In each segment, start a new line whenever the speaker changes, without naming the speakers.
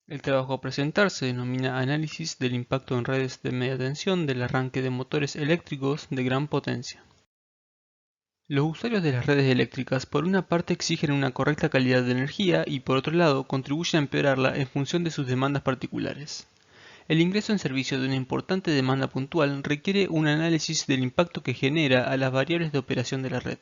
El trabajo a presentar se denomina Análisis del impacto en redes de media tensión del arranque de motores eléctricos de gran potencia. Los usuarios de las redes eléctricas por una parte exigen una correcta calidad de energía y por otro lado contribuyen a empeorarla en función de sus demandas particulares. El ingreso en servicio de una importante demanda puntual requiere un análisis del impacto que genera a las variables de operación de la red.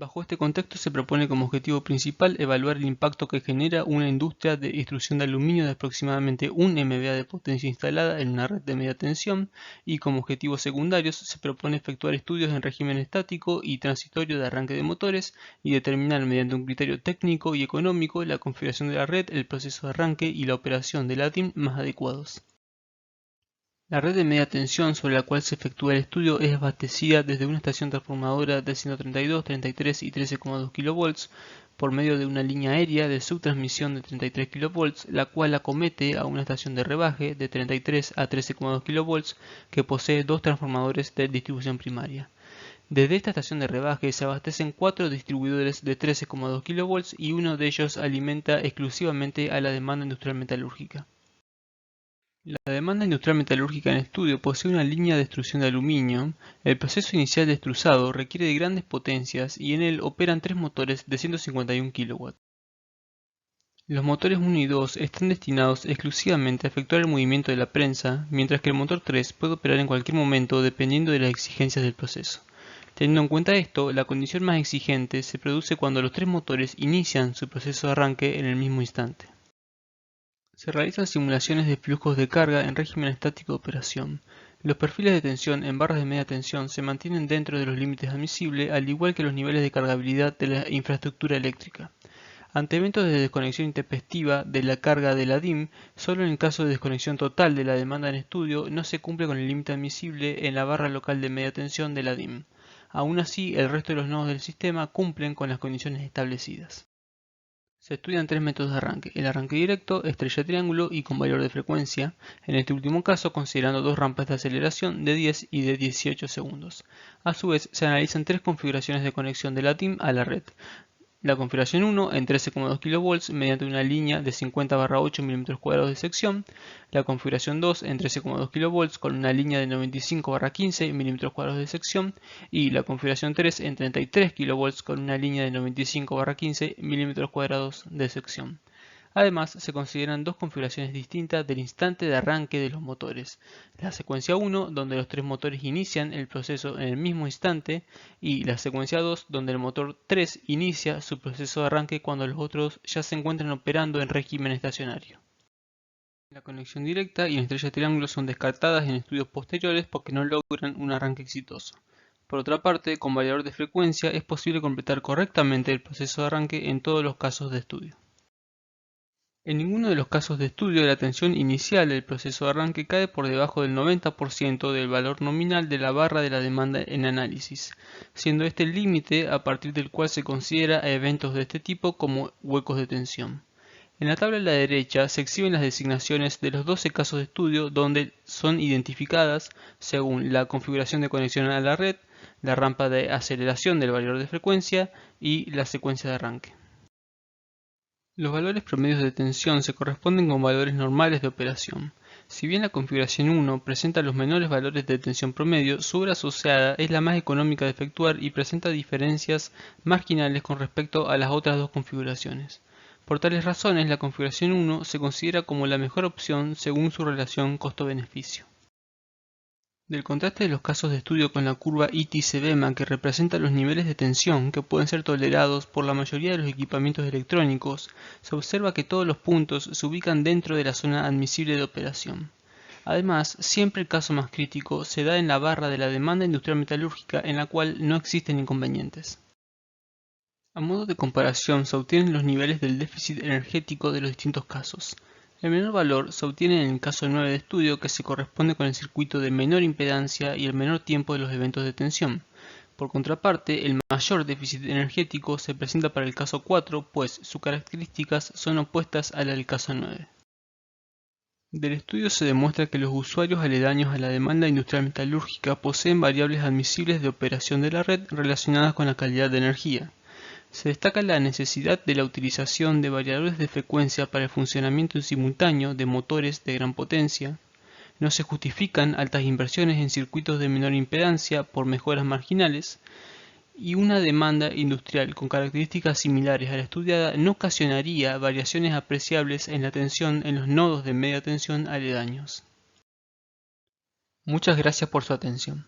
Bajo este contexto se propone como objetivo principal evaluar el impacto que genera una industria de extrusión de aluminio de aproximadamente 1 MVA de potencia instalada en una red de media tensión y como objetivos secundarios se propone efectuar estudios en régimen estático y transitorio de arranque de motores y determinar mediante un criterio técnico y económico la configuración de la red, el proceso de arranque y la operación de la DIM más adecuados. La red de media tensión sobre la cual se efectúa el estudio es abastecida desde una estación transformadora de 132, 33 y 13,2 kV por medio de una línea aérea de subtransmisión de 33 kV, la cual acomete a una estación de rebaje de 33 a 13,2 kV que posee dos transformadores de distribución primaria. Desde esta estación de rebaje se abastecen 4 distribuidores de 13,2 kV y uno de ellos alimenta exclusivamente a la demanda industrial metalúrgica. La demanda industrial metalúrgica en estudio posee una línea de extrusión de aluminio. El proceso inicial de extrusado requiere de grandes potencias y en él operan 3 motores de 151 kW. Los motores 1 y 2 están destinados exclusivamente a efectuar el movimiento de la prensa, mientras que el motor 3 puede operar en cualquier momento dependiendo de las exigencias del proceso. Teniendo en cuenta esto, la condición más exigente se produce cuando los 3 motores inician su proceso de arranque en el mismo instante. Se realizan simulaciones de flujos de carga en régimen estático de operación. Los perfiles de tensión en barras de media tensión se mantienen dentro de los límites admisibles, al igual que los niveles de cargabilidad de la infraestructura eléctrica. Ante eventos de desconexión intempestiva de la carga de la DIM, solo en el caso de desconexión total de la demanda en estudio no se cumple con el límite admisible en la barra local de media tensión de la DIM. Aún así, el resto de los nodos del sistema cumplen con las condiciones establecidas. Se estudian 3 métodos de arranque: el arranque directo, estrella triángulo y con valor de frecuencia, en este último caso considerando 2 rampas de aceleración de 10 y de 18 segundos. A su vez, se analizan 3 configuraciones de conexión de la DIM a la red. La configuración 1 en 13,2 kV mediante una línea de 50/8 mm² de sección. La configuración 2 en 13,2 kV con una línea de 95/15 mm² de sección. Y la configuración 3 en 33 kV con una línea de 95/15 mm² de sección. Además, se consideran 2 configuraciones distintas del instante de arranque de los motores: la secuencia 1, donde los 3 motores inician el proceso en el mismo instante, y la secuencia 2, donde el motor 3 inicia su proceso de arranque cuando los otros ya se encuentran operando en régimen estacionario. La conexión directa y la estrella triángulo son descartadas en estudios posteriores porque no logran un arranque exitoso. Por otra parte, con variador de frecuencia es posible completar correctamente el proceso de arranque en todos los casos de estudio. En ninguno de los casos de estudio la tensión inicial del proceso de arranque cae por debajo del 90% del valor nominal de la barra de la demanda en análisis, siendo este el límite a partir del cual se considera a eventos de este tipo como huecos de tensión. En la tabla a la derecha se exhiben las designaciones de los 12 casos de estudio donde son identificadas según la configuración de conexión a la red, la rampa de aceleración del variador de frecuencia y la secuencia de arranque. Los valores promedios de tensión se corresponden con valores normales de operación. Si bien la configuración 1 presenta los menores valores de tensión promedio, su obra asociada es la más económica de efectuar y presenta diferencias marginales con respecto a las otras dos configuraciones. Por tales razones, la configuración 1 se considera como la mejor opción según su relación costo-beneficio. Del contraste de los casos de estudio con la curva ITC-BEMA, que representa los niveles de tensión que pueden ser tolerados por la mayoría de los equipamientos electrónicos, se observa que todos los puntos se ubican dentro de la zona admisible de operación. Además, siempre el caso más crítico se da en la barra de la demanda industrial metalúrgica, en la cual no existen inconvenientes. A modo de comparación, se obtienen los niveles del déficit energético de los distintos casos. El menor valor se obtiene en el caso 9 de estudio, que se corresponde con el circuito de menor impedancia y el menor tiempo de los eventos de tensión. Por contraparte, el mayor déficit energético se presenta para el caso 4, pues sus características son opuestas a las del caso 9. Del estudio se demuestra que los usuarios aledaños a la demanda industrial metalúrgica poseen variables admisibles de operación de la red relacionadas con la calidad de energía. Se destaca la necesidad de la utilización de variadores de frecuencia para el funcionamiento en simultáneo de motores de gran potencia. No se justifican altas inversiones en circuitos de menor impedancia por mejoras marginales, y una demanda industrial con características similares a la estudiada no ocasionaría variaciones apreciables en la tensión en los nodos de media tensión aledaños. Muchas gracias por su atención.